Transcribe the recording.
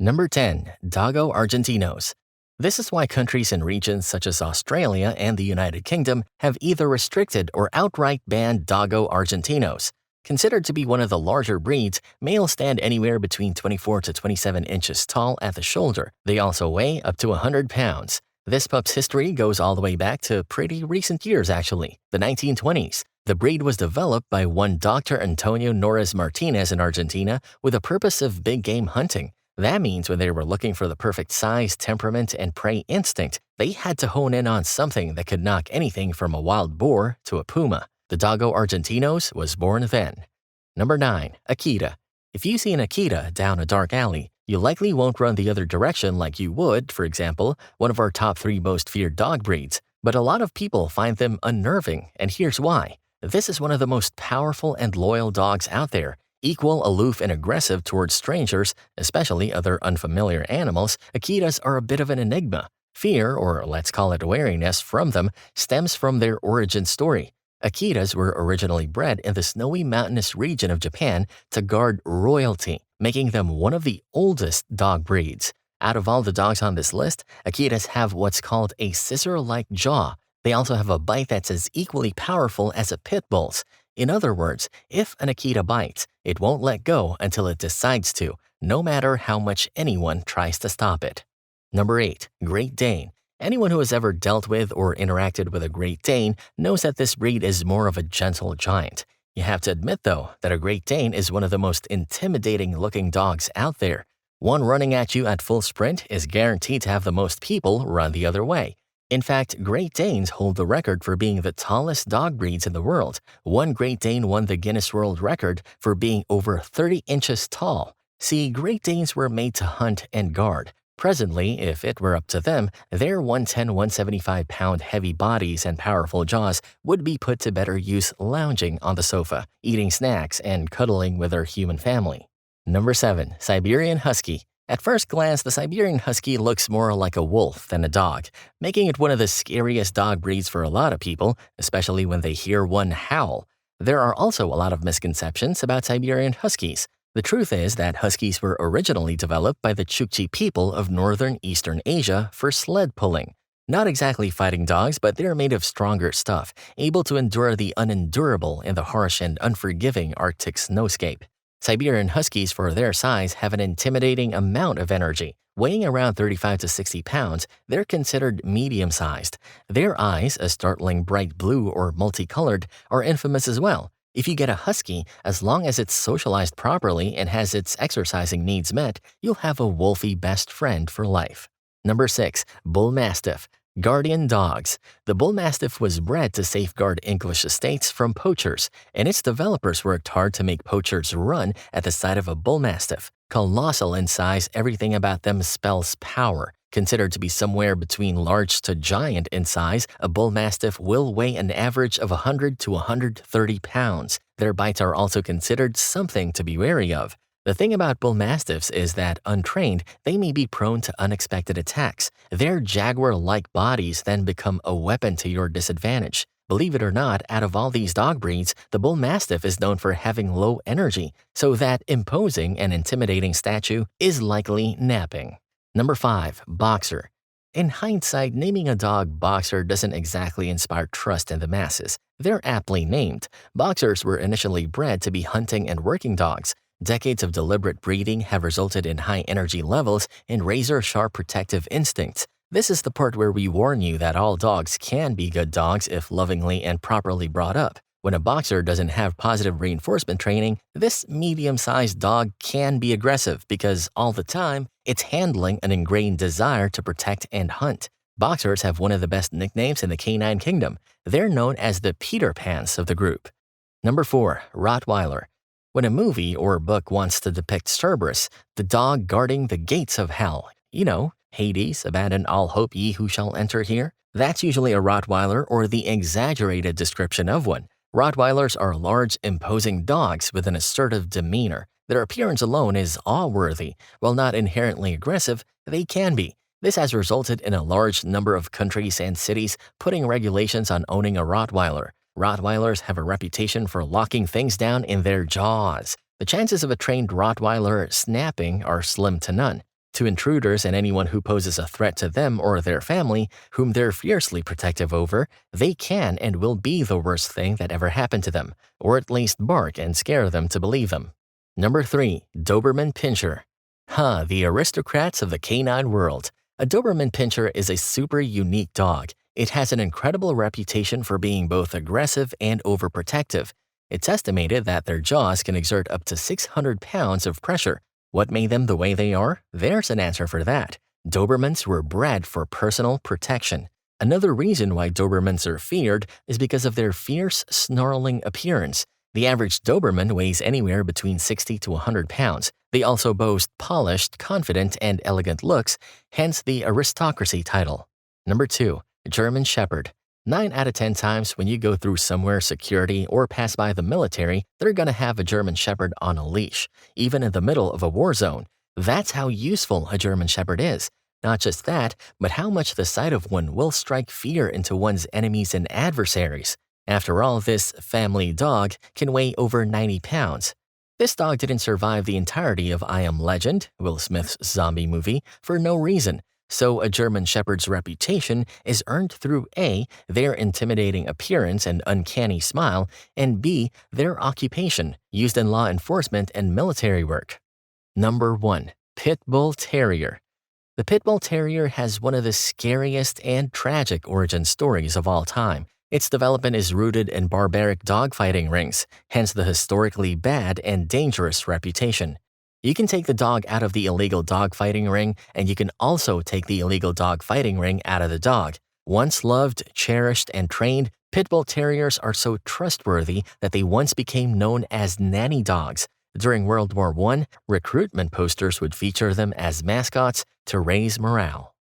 Number 10. Doggo Argentinos. This is why countries and regions such as Australia and the United Kingdom have either restricted or outright banned Doggo Argentinos. Considered to be one of the larger breeds, males stand anywhere between 24 to 27 inches tall at the shoulder. They also weigh up to 100 pounds. This pup's history goes all the way back to pretty recent years actually, the 1920s. The breed was developed by one Dr. Antonio Norris Martinez in Argentina with the purpose of big game hunting. That means when they were looking for the perfect size, temperament, and prey instinct, they had to hone in on something that could knock anything from a wild boar to a puma. The Doggo Argentinos was born then. Number 9. Akita. If you see an Akita down a dark alley, you likely won't run the other direction like you would, for example, one of our top 3 most feared dog breeds. But a lot of people find them unnerving, and here's why. This is one of the most powerful and loyal dogs out there. Equal, aloof, and aggressive towards strangers, especially other unfamiliar animals, Akitas are a bit of an enigma. Fear, or let's call it wariness, from them stems from their origin story. Akitas were originally bred in the snowy mountainous region of Japan to guard royalty, making them one of the oldest dog breeds. Out of all the dogs on this list, Akitas have what's called a scissor-like jaw. They also have a bite that's as equally powerful as a pit bull's. In other words, if an Akita bites, it won't let go until it decides to, no matter how much anyone tries to stop it. Number 8. Great Dane. Anyone who has ever dealt with or interacted with a Great Dane knows that this breed is more of a gentle giant. You have to admit, though, that a Great Dane is one of the most intimidating-looking dogs out there. One running at you at full sprint is guaranteed to have the most people run the other way. In fact, Great Danes hold the record for being the tallest dog breeds in the world. One Great Dane won the Guinness World Record for being over 30 inches tall. See, Great Danes were made to hunt and guard. Presently, if it were up to them, their 110–175-pound heavy bodies and powerful jaws would be put to better use lounging on the sofa, eating snacks, and cuddling with their human family. Number 7. Siberian Husky. At first glance, the Siberian Husky looks more like a wolf than a dog, making it one of the scariest dog breeds for a lot of people, especially when they hear one howl. There are also a lot of misconceptions about Siberian Huskies. The truth is that Huskies were originally developed by the Chukchi people of northern Eastern Asia for sled pulling. Not exactly fighting dogs, but they're made of stronger stuff, able to endure the unendurable in the harsh and unforgiving Arctic snowscape. Siberian Huskies, for their size, have an intimidating amount of energy. Weighing around 35 to 60 pounds, they're considered medium-sized. Their eyes, a startling bright blue or multicolored, are infamous as well. If you get a Husky, as long as it's socialized properly and has its exercising needs met, you'll have a wolfy best friend for life. Number 6. Bull Mastiff. Guardian dogs. The Bull Mastiff was bred to safeguard English estates from poachers, and its developers worked hard to make poachers run at the sight of a Bull Mastiff. Colossal in size, everything about them spells power. Considered to be somewhere between large to giant in size, a Bull Mastiff will weigh an average of 100 to 130 pounds. Their bites are also considered something to be wary of. The thing about Bull Mastiffs is that, untrained, they may be prone to unexpected attacks. Their jaguar-like bodies then become a weapon to your disadvantage. Believe it or not, out of all these dog breeds, the Bull Mastiff is known for having low energy, so that imposing and intimidating statue is likely napping. Number 5. Boxer. In hindsight, naming a dog Boxer doesn't exactly inspire trust in the masses. They're aptly named. Boxers were initially bred to be hunting and working dogs. Decades of deliberate breeding have resulted in high energy levels and razor-sharp protective instincts. This is the part where we warn you that all dogs can be good dogs if lovingly and properly brought up. When a boxer doesn't have positive reinforcement training, this medium-sized dog can be aggressive because all the time, it's handling an ingrained desire to protect and hunt. Boxers have one of the best nicknames in the canine kingdom. They're known as the Peter Pans of the group. Number 4. Rottweiler. When a movie or book wants to depict Cerberus, the dog guarding the gates of hell, Hades, abandon all hope ye who shall enter here, that's usually a Rottweiler or the exaggerated description of one. Rottweilers are large, imposing dogs with an assertive demeanor. Their appearance alone is awe-worthy. While not inherently aggressive, they can be. This has resulted in a large number of countries and cities putting regulations on owning a Rottweiler. Rottweilers have a reputation for locking things down in their jaws. The chances of a trained Rottweiler snapping are slim to none. To intruders and anyone who poses a threat to them or their family, whom they're fiercely protective over, they can and will be the worst thing that ever happened to them, or at least bark and scare them to believe them. Number 3. Doberman Pinscher. The aristocrats of the canine world. A Doberman Pinscher is a super unique dog. It has an incredible reputation for being both aggressive and overprotective. It's estimated that their jaws can exert up to 600 pounds of pressure. What made them the way they are? There's an answer for that. Dobermans were bred for personal protection. Another reason why Dobermans are feared is because of their fierce, snarling appearance. The average Doberman weighs anywhere between 60 to 100 pounds. They also boast polished, confident, and elegant looks, hence the aristocracy title. Number 2. German Shepherd. 9 out of 10 times when you go through somewhere security or pass by the military, they're gonna have a German Shepherd on a leash, even in the middle of a war zone. That's how useful a German Shepherd is. Not just that, but how much the sight of one will strike fear into one's enemies and adversaries. After all, this family dog can weigh over 90 pounds. This dog didn't survive the entirety of I Am Legend, Will Smith's zombie movie, for no reason. So a German Shepherd's reputation is earned through A, their intimidating appearance and uncanny smile, and B, their occupation, used in law enforcement and military work. Number 1. Pit Bull Terrier. The Pit Bull Terrier has one of the scariest and tragic origin stories of all time. Its development is rooted in barbaric dogfighting rings, hence the historically bad and dangerous reputation. You can take the dog out of the illegal dogfighting ring, and you can also take the illegal dogfighting ring out of the dog. Once loved, cherished, and trained, Pit Bull Terriers are so trustworthy that they once became known as nanny dogs. During World War I, recruitment posters would feature them as mascots to raise morale.